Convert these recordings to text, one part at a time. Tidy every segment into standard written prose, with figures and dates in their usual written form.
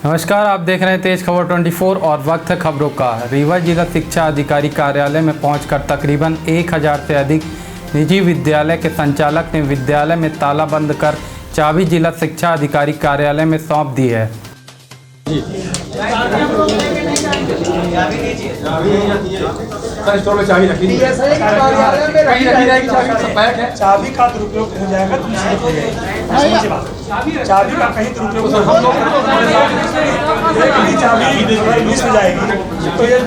नमस्कार, आप देख रहे हैं तेज खबर 24 और वक्त है खबरों का। रीवा जिला शिक्षा अधिकारी कार्यालय में पहुंचकर तकरीबन 1000 से अधिक निजी विद्यालय के संचालक ने विद्यालय में ताला बंद कर चाबी जिला शिक्षा अधिकारी कार्यालय में सौंप दी है। चाबी का दुरुपयोग हो जाएगा तो चाबी का कहीं दुरुपयोग चाबी मिस हो जाएगी तो ये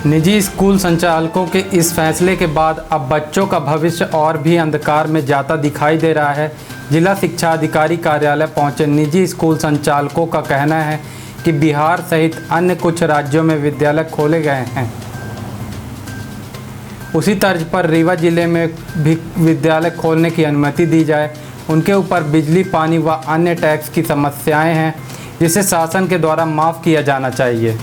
निजी स्कूल संचालकों के इस फैसले के बाद अब बच्चों का भविष्य और भी अंधकार में जाता दिखाई दे रहा है। जिला शिक्षा अधिकारी कार्यालय पहुंचे निजी स्कूल संचालकों का कहना है कि बिहार सहित अन्य कुछ राज्यों में विद्यालय खोले गए हैं। उसी तर्ज पर रीवा जिले में भी विद्यालय खोलने की अनुमति दी जाए। उनके ऊपर बिजली, पानी व अन्य टैक्स की समस्याएं हैं, जिसे शासन के द्वारा माफ़ किया जाना चाहिए।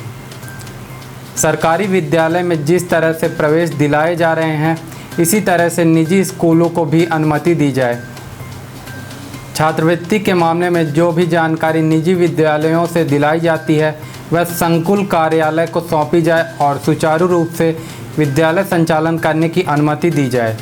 सरकारी विद्यालय में जिस तरह से प्रवेश दिलाए जा रहे हैं, इसी तरह से निजी स्कूलों को भी अनुमति दी जाए। छात्रवृत्ति के मामले में जो भी जानकारी निजी विद्यालयों से दिलाई जाती है, वह संकुल कार्यालय को सौंपी जाए और सुचारू रूप से विद्यालय संचालन करने की अनुमति दी जाए।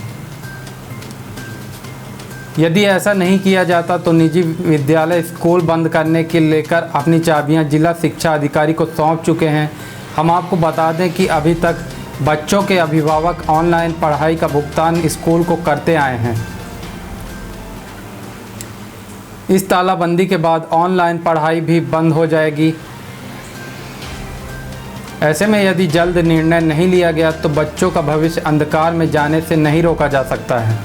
यदि ऐसा नहीं किया जाता तो निजी विद्यालय स्कूल बंद करने के लेकर अपनी चाबियां जिला शिक्षा अधिकारी को सौंप चुके हैं। हम आपको बता दें कि अभी तक बच्चों के अभिभावक ऑनलाइन पढ़ाई का भुगतान स्कूल को करते आए हैं। इस तालाबंदी के बाद ऑनलाइन पढ़ाई भी बंद हो जाएगी। ऐसे में यदि जल्द निर्णय नहीं लिया गया तो बच्चों का भविष्य अंधकार में जाने से नहीं रोका जा सकता है।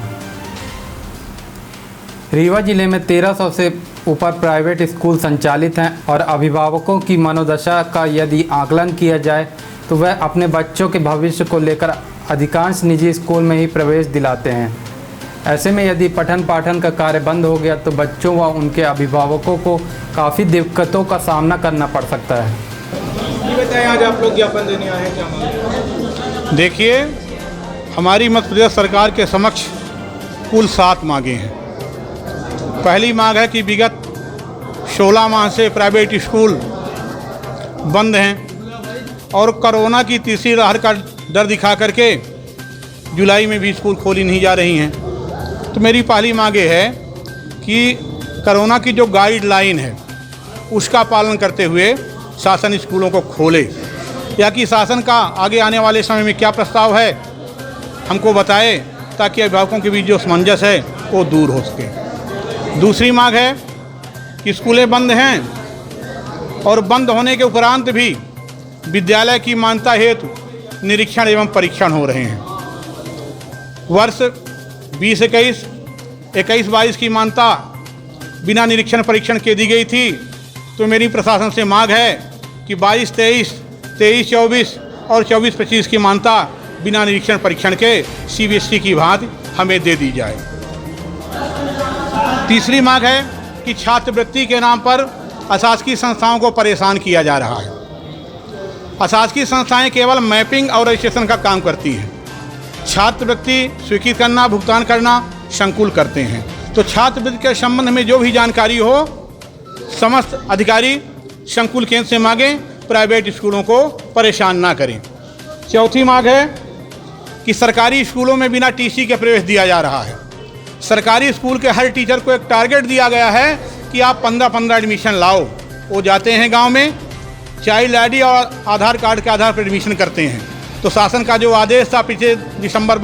रीवा जिले में 1300 से ऊपर प्राइवेट स्कूल संचालित हैं और अभिभावकों की मनोदशा का यदि आकलन किया जाए तो वह अपने बच्चों के भविष्य को लेकर अधिकांश निजी स्कूल में ही प्रवेश दिलाते हैं। ऐसे में यदि पठन पाठन का कार्य बंद हो गया तो बच्चों व उनके अभिभावकों को काफ़ी दिक्कतों का सामना करना पड़ सकता है। ये बताएं, आज आप लोग ज्ञापन देने आए हैं, क्या मांगे? देखिए, हमारी मध्य प्रदेश सरकार के समक्ष कुल 7 मांगे हैं। पहली मांग है कि विगत 16 माह से प्राइवेट स्कूल बंद हैं और कोरोना की तीसरी लहर का डर दिखा करके जुलाई में भी स्कूल खोली नहीं जा रही हैं। तो मेरी पहली मांग ये है कि कोरोना की जो गाइडलाइन है उसका पालन करते हुए शासन स्कूलों को खोले, या कि शासन का आगे आने वाले समय में क्या प्रस्ताव है हमको बताए, ताकि अभिभावकों के बीच जो असमंजस है वो दूर हो सके। दूसरी मांग है कि स्कूलें बंद हैं और बंद होने के उपरांत भी विद्यालय की मान्यता हेतु निरीक्षण एवं परीक्षण हो रहे हैं। वर्ष 2021, 21-22 की मान्यता बिना निरीक्षण परीक्षण के दी गई थी। तो मेरी प्रशासन से मांग है कि 22-23, 23-24 और 24-25 की मान्यता बिना निरीक्षण परीक्षण के CBSE की भांति हमें दे दी जाए। तीसरी मांग है कि छात्रवृत्ति के नाम पर अशासकीय संस्थाओं को परेशान किया जा रहा है। अशासकीय संस्थाएं केवल मैपिंग और रजिस्ट्रेशन का काम करती हैं। छात्रवृत्ति स्वीकृत करना, भुगतान करना संकुल करते हैं। तो छात्रवृत्ति के संबंध में जो भी जानकारी हो समस्त अधिकारी संकुल केंद्र से मांगें, प्राइवेट स्कूलों को परेशान ना करें। चौथी मांग है कि सरकारी स्कूलों में बिना TC के प्रवेश दिया जा रहा है। सरकारी स्कूल के हर टीचर को एक टारगेट दिया गया है कि आप 15-15 एडमिशन लाओ। वो जाते हैं गांव में, चाइल्ड ID और आधार कार्ड के आधार पर एडमिशन करते हैं। तो शासन का जो आदेश था पिछले दिसंबर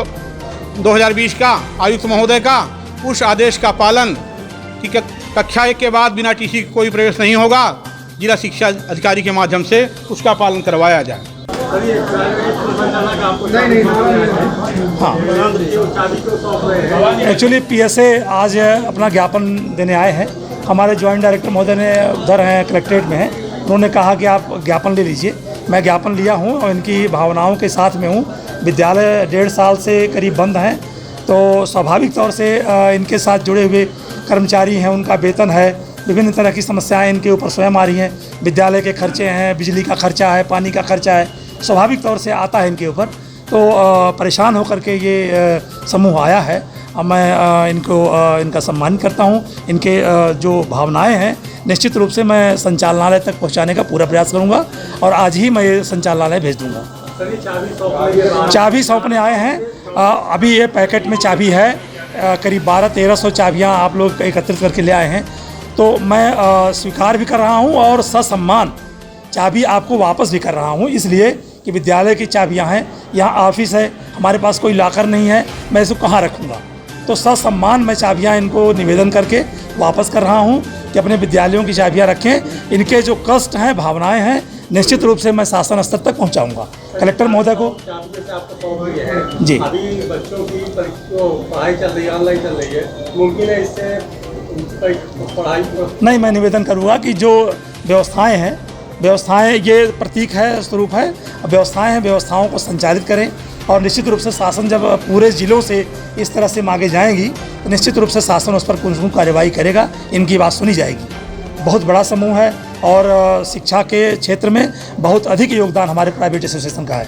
2020 का आयुक्त महोदय का, उस आदेश का पालन कि कक्षा 1 के बाद बिना TC कोई प्रवेश नहीं होगा, जिला शिक्षा अधिकारी के माध्यम से उसका पालन करवाया जाए। हाँ, एक्चुअली PSA आज अपना ज्ञापन देने आए हैं। हमारे ज्वाइंट डायरेक्टर महोदय ने उधर हैं, कलेक्ट्रेट में हैं। उन्होंने कहा कि आप ज्ञापन ले लीजिए। मैं ज्ञापन लिया हूँ और इनकी भावनाओं के साथ में हूँ। विद्यालय 1.5 साल से करीब बंद हैं, तो स्वाभाविक तौर से इनके साथ जुड़े हुए कर्मचारी हैं, उनका वेतन है, विभिन्न तरह की समस्याएं इनके ऊपर स्वयं आ रही हैं। विद्यालय के खर्चे हैं, बिजली का खर्चा है, पानी का खर्चा है, स्वाभाविक तौर से आता है इनके ऊपर। तो परेशान होकर के ये समूह आया है मैं इनका सम्मान करता हूँ। इनके जो भावनाएं हैं निश्चित रूप से मैं संचालनालय तक पहुँचाने का पूरा प्रयास करूँगा और आज ही मैं ये संचालनालय भेज दूँगा। चाबी सौंपने आए हैं। अभी ये पैकेट में चाबी है, करीब 1200-1300 चाबियाँ आप लोग एकत्रित करके ले आए हैं, तो मैं स्वीकार भी कर रहा हूँ और ससम्मान चाबी आपको वापस भी कर रहा हूँ, इसलिए कि विद्यालय की चाबियाँ हैं, यहाँ ऑफिस है, हमारे पास कोई लॉकर नहीं है, मैं इसको कहाँ रखूँगा। तो ससम्मान मैं चाबियाँ इनको निवेदन करके वापस कर रहा हूँ कि अपने विद्यालयों की चाबियाँ रखें। इनके जो कष्ट हैं, भावनाएं हैं, निश्चित रूप से मैं शासन स्तर तक पहुँचाऊँगा। कलेक्टर महोदय को जी, अभी बच्चों की पढ़ाई चल रही है, ऑनलाइन चल रही है, मुमकिन है इससे पढ़ाई नहीं, मैं निवेदन करूँगा कि जो व्यवस्थाएं हैं, व्यवस्थाएं ये प्रतीक है, स्वरूप है, व्यवस्थाएं हैं, व्यवस्थाओं को संचालित करें और निश्चित रूप से शासन जब पूरे ज़िलों से इस तरह से मांगे जाएंगी तो निश्चित रूप से शासन उस पर कुछ कार्रवाई करेगा, इनकी बात सुनी जाएगी। बहुत बड़ा समूह है और शिक्षा के क्षेत्र में बहुत अधिक योगदान हमारे प्राइवेट एसोसिएशन का है।